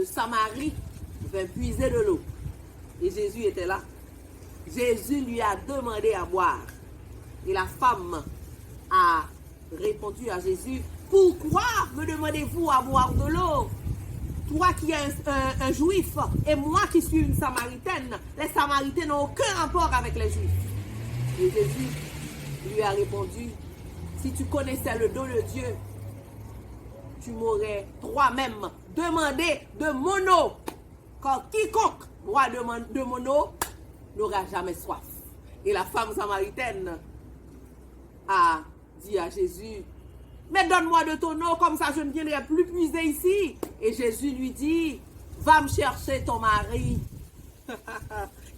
Samarie vint puiser de l'eau. Et Jésus était là. Jésus lui a demandé à boire. Et la femme a répondu à Jésus, pourquoi me demandez-vous à boire de l'eau? Toi qui es un juif et moi qui suis une samaritaine, les samaritains n'ont aucun rapport avec les juifs. Et Jésus lui a répondu, si tu connaissais le don de Dieu, tu m'aurais toi-même demandé de mon eau. Car quiconque boit de mon eau n'aura jamais soif. Et la femme samaritaine a dit à Jésus, mais donne-moi de ton eau, comme ça je ne viendrai plus puiser ici. Et Jésus lui dit, va me chercher ton mari.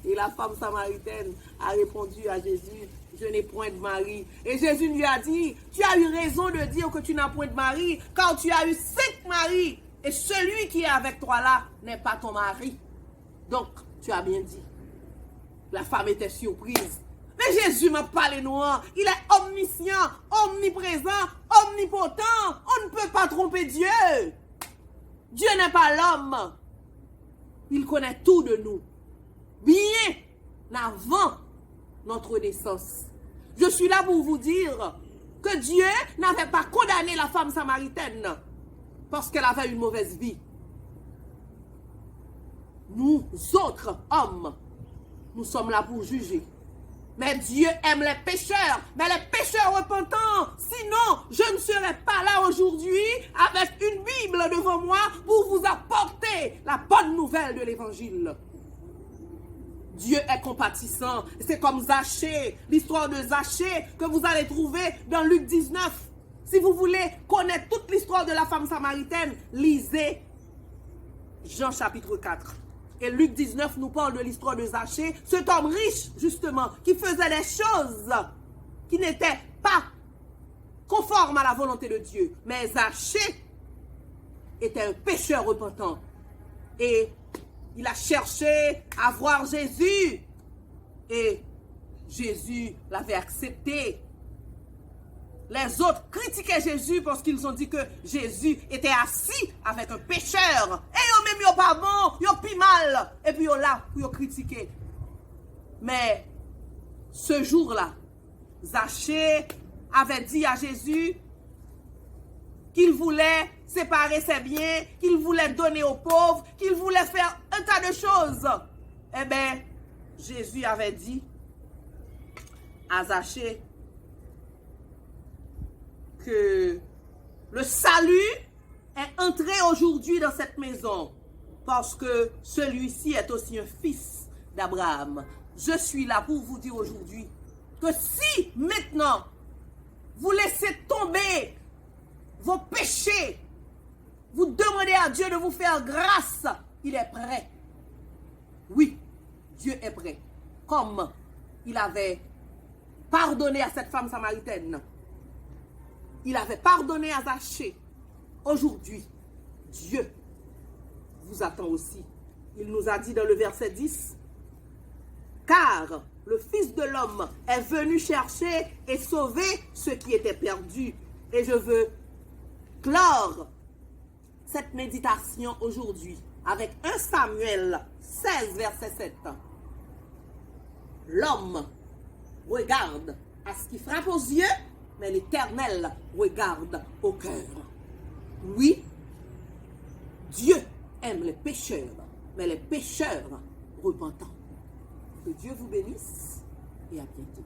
Et la femme samaritaine a répondu à Jésus, je n'ai point de mari. Et Jésus lui a dit, tu as eu raison de dire que tu n'as point de mari, car tu as eu 5 maris, et celui qui est avec toi là n'est pas ton mari. Donc, tu as bien dit. La femme était surprise. Mais Jésus m'a parlé noir. Il est omniscient, omniprésent, omnipotent. On ne peut pas tromper Dieu. Dieu n'est pas l'homme. Il connaît tout de nous. Bien avant notre naissance. Je suis là pour vous dire que Dieu n'avait pas condamné la femme samaritaine parce qu'elle avait une mauvaise vie. Nous autres hommes, nous sommes là pour juger. Mais Dieu aime les pécheurs, mais les pécheurs repentants. Sinon, je ne serais pas là aujourd'hui avec une Bible devant moi pour vous apporter la bonne nouvelle de l'évangile. Dieu est compatissant. C'est comme Zachée, l'histoire de Zachée que vous allez trouver dans Luc 19. Si vous voulez connaître toute l'histoire de la femme samaritaine, lisez Jean chapitre 4. Et Luc 19 nous parle de l'histoire de Zachée, cet homme riche, justement, qui faisait des choses qui n'étaient pas conformes à la volonté de Dieu. Mais Zachée était un pécheur repentant. Et il a cherché à voir Jésus. Et Jésus l'avait accepté. Les autres critiquaient Jésus parce qu'ils ont dit que Jésus était assis avec un pécheur. Et ils ont même eu pas bon, ils ont pris mal. Et puis ils ont là pour critiquer. Mais ce jour-là, Zachée avait dit à Jésus qu'il voulait séparer ses biens, qu'il voulait donner aux pauvres, qu'il voulait faire un tas de choses. Eh bien, Jésus avait dit à Zachée que le salut est entré aujourd'hui dans cette maison parce que celui-ci est aussi un fils d'Abraham. Je suis là pour vous dire aujourd'hui que si maintenant vous laissez tomber vos péchés, vous demandez à Dieu de vous faire grâce, il est prêt. Oui, Dieu est prêt. Comme il avait pardonné à cette femme samaritaine, il avait pardonné à Zachée. Aujourd'hui, Dieu vous attend aussi. Il nous a dit dans le verset 10, car le Fils de l'homme est venu chercher et sauver ceux qui étaient perdus. Et je veux clore cette méditation aujourd'hui avec 1 Samuel 16, verset 7. L'homme regarde à ce qui frappe aux yeux, mais l'Éternel regarde au cœur. Oui, Dieu aime les pécheurs, mais les pécheurs repentants. Que Dieu vous bénisse et à bientôt.